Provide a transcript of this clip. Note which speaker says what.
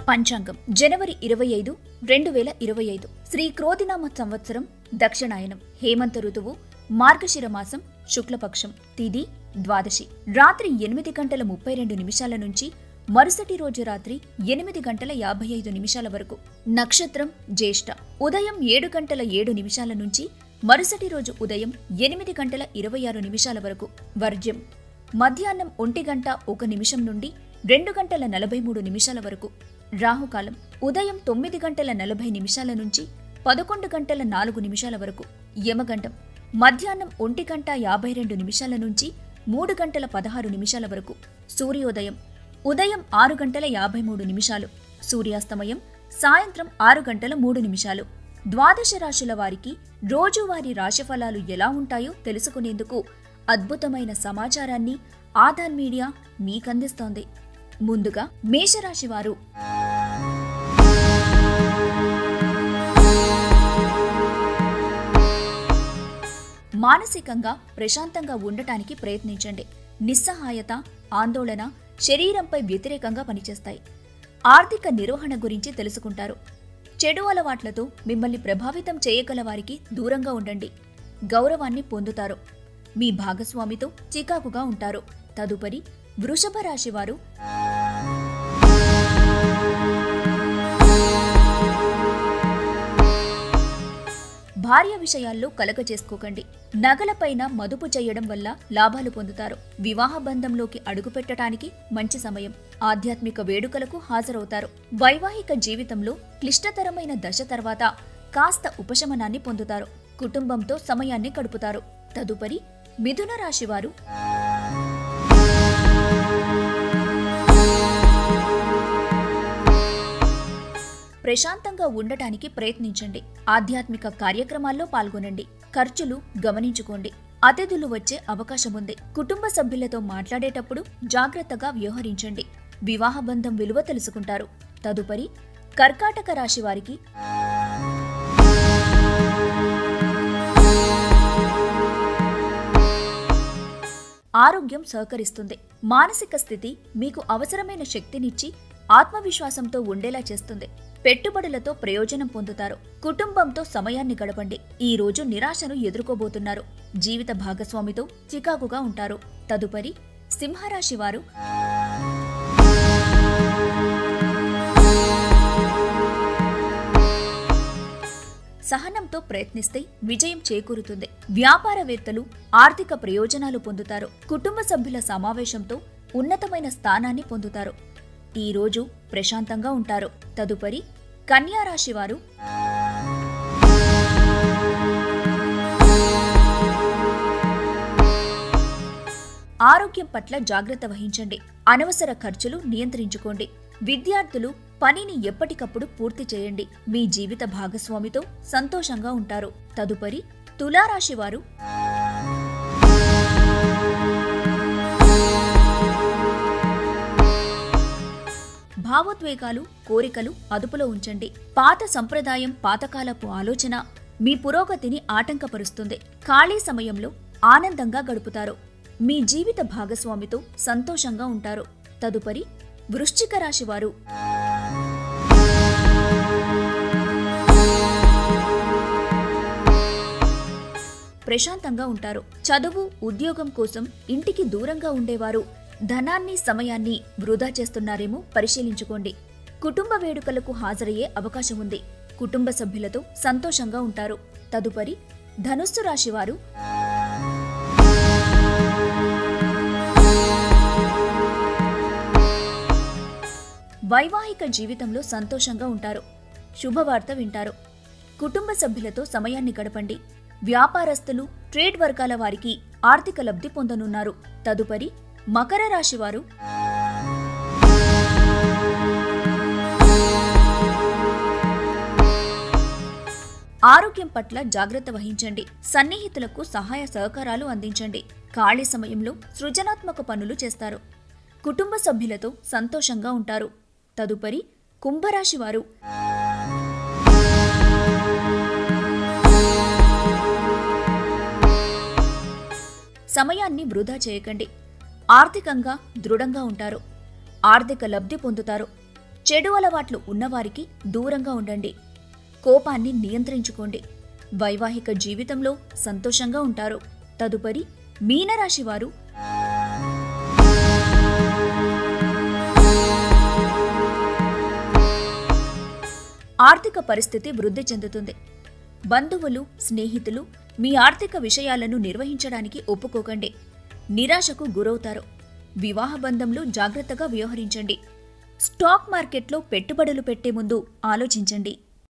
Speaker 1: పంచాంగం జనవరి 25, 2025 శ్రీ క్రోధినామ సంవత్సరం దక్షిణాయనం హేమంత ఋతువు మార్గశిర మాసం శుక్లపక్షం తిథి ద్వాదశి రాత్రి 8:32 నుంచి మరుసటి రోజు రాత్రి 8:55 వరకు నక్షత్రం జ్యేష్ఠ ఉదయం 7:07 నుంచి మరుసటి రోజు ఉదయం 8:26 వరకు వర్జ్యం మధ్యాహ్నం 1:01 నుండి 2:43 వరకు రాహుకాలం ఉదయం 9:40 నుంచి 11:04 వరకు యమగండం మధ్యాహ్నం 1:52 నుంచి 3:16 వరకు సూర్యోదయం ఉదయం 6:53 సూర్యాస్తమయం సాయంత్రం 6:03 ద్వాదశ రాశుల వారికి రోజువారీ రాశిఫలాలు ఎలా ఉంటాయో తెలుసుకునేందుకు అద్భుతమైన సమాచారాన్ని ఆధార్ మీడియా మీకందిస్తోంది. ముందుగా మేషరాశి వారు మానసికంగా ప్రశాంతంగా ఉండటానికి ప్రయత్నించండి. నిస్సహాయత, ఆందోళన శరీరంపై వ్యతిరేకంగా పనిచేస్తాయి. ఆర్థిక నిర్వహణ గురించి తెలుసుకుంటారు. చెడు అలవాట్లతో మిమ్మల్ని ప్రభావితం చేయగల వారికి దూరంగా ఉండండి. గౌరవాన్ని పొందుతారు. మీ భాగస్వామితో చికాకుగా ఉంటారు. తదుపరి వృషభ రాశి వారు భార్య విషయాల్లో కలగ చేసుకోకండి. నగలపైన మదుపు చేయడం వల్ల లాభాలు పొందుతారు. వివాహ బంధంలోకి అడుగుపెట్టడానికి మంచి సమయం. ఆధ్యాత్మిక వేడుకలకు హాజరవుతారు. వైవాహిక జీవితంలో క్లిష్టతరమైన దశ తర్వాత కాస్త ఉపశమనాన్ని పొందుతారు. కుటుంబంతో సమయాన్ని గడుపుతారు. తదుపరి మిథున రాశి వారు ప్రశాంతంగా ఉండటానికి ప్రయత్నించండి. ఆధ్యాత్మిక కార్యక్రమాల్లో పాల్గొనండి. ఖర్చులు గమనించుకోండి. అతిథులు వచ్చే అవకాశముంది. కుటుంబ సభ్యులతో మాట్లాడేటప్పుడు జాగ్రత్తగా వ్యవహరించండి. వివాహ బంధం విలువ తెలుసుకుంటారు. తదుపరి కర్కాటక రాశి వారికి ఆరోగ్యం సహకరిస్తుంది. మానసిక స్థితి మీకు అవసరమైన శక్తినిచ్చి ఆత్మవిశ్వాసంతో ఉండేలా చేస్తుంది. పెట్టుబడులతో ప్రయోజనం పొందుతారు. కుటుంబంతో సమయాన్ని గడపండి. ఈ రోజు నిరాశను ఎదుర్కోబోతున్నారు. జీవిత భాగస్వామితో చికాకుగా ఉంటారు. తదుపరి సింహరాశి వారు సహనంతో ప్రయత్నిస్తే విజయం చేకూరుతుంది. వ్యాపారవేత్తలు ఆర్థిక ప్రయోజనాలు పొందుతారు. కుటుంబ సభ్యుల సమావేశంతో ఉన్నతమైన స్థానాన్ని పొందుతారు. ఈ రోజు ప్రశాంతంగా ఉంటారు. తదుపరి కన్యా రాశి వారు ఆరోగ్యం పట్ల జాగ్రత్త వహించండి. అనవసర ఖర్చులు నియంత్రించుకోండి. విద్యార్థులు పనిని ఎప్పటికప్పుడు పూర్తి చేయండి. మీ జీవిత భాగస్వామితో సంతోషంగా ఉంటారు. తదుపరి తులారాశి వారు భావోద్వేగాలు, కోరికలు అదుపులో ఉంచండి. పాత సంప్రదాయం, పాతకాలపు ఆలోచన మీ పురోగతిని ఆటంకపరుస్తుంది. ఖాళీ సమయంలో ఆనందంగా గడుపుతారు. మీ జీవిత భాగస్వామితో సంతోషంగా ఉంటారు. తదుపరి వృశ్చిక రాశి వారు ప్రశాంతంగా ఉంటారు. చదువు, ఉద్యోగం కోసం ఇంటికి దూరంగా ఉండేవారు ధనాన్ని, సమయాన్ని వృధా చేస్తున్నారేమో పరిశీలించుకోండి. కుటుంబ వేడుకలకు హాజరయ్యే అవకాశం ఉంది. కుటుంబ సభ్యులతో సంతోషంగా ఉంటారు. తదుపరి ధనుస్సు రాశి వారు వైవాహిక జీవితంలో సంతోషంగా ఉంటారు. శుభవార్త వింటారు. కుటుంబ సభ్యులతో సమయాన్ని గడపండి. వ్యాపారస్తులు, ట్రేడ్ వర్గాల వారికి ఆర్థిక లబ్ధి పొందనున్నారు. తదుపరి మకర రాశి వారు ఆరోగ్యం పట్ల జాగ్రత్త వహించండి. సన్నిహితులకు సహాయ సహకారాలు అందించండి. ఖాళీ సమయంలో సృజనాత్మక పనులు చేస్తారు. కుటుంబ సభ్యులతో సంతోషంగా ఉంటారు. తదుపరి కుంభరాశి వారు సమయాన్ని వృధా చేయకండి. ఆర్థికంగా దృఢంగా ఉంటారు. ఆర్థిక లబ్ధి పొందుతారు. చెడు అలవాట్లు ఉన్నవారికి దూరంగా ఉండండి. కోపాన్ని నియంత్రించుకోండి. వైవాహిక జీవితంలో సంతోషంగా ఉంటారు. తదుపరి మీనరాశి వారు. ఆర్థిక పరిస్థితి వృద్ధి చెందుతుంది. బంధువులు, స్నేహితులు మీ ఆర్థిక విషయాలను నిర్వహించడానికి ఒప్పుకోకండి. నిరాశకు గురవుతారు. వివాహ బంధంలో జాగ్రత్తగా వ్యవహరించండి. స్టాక్ మార్కెట్లో పెట్టుబడులు పెట్టే ముందు ఆలోచించండి.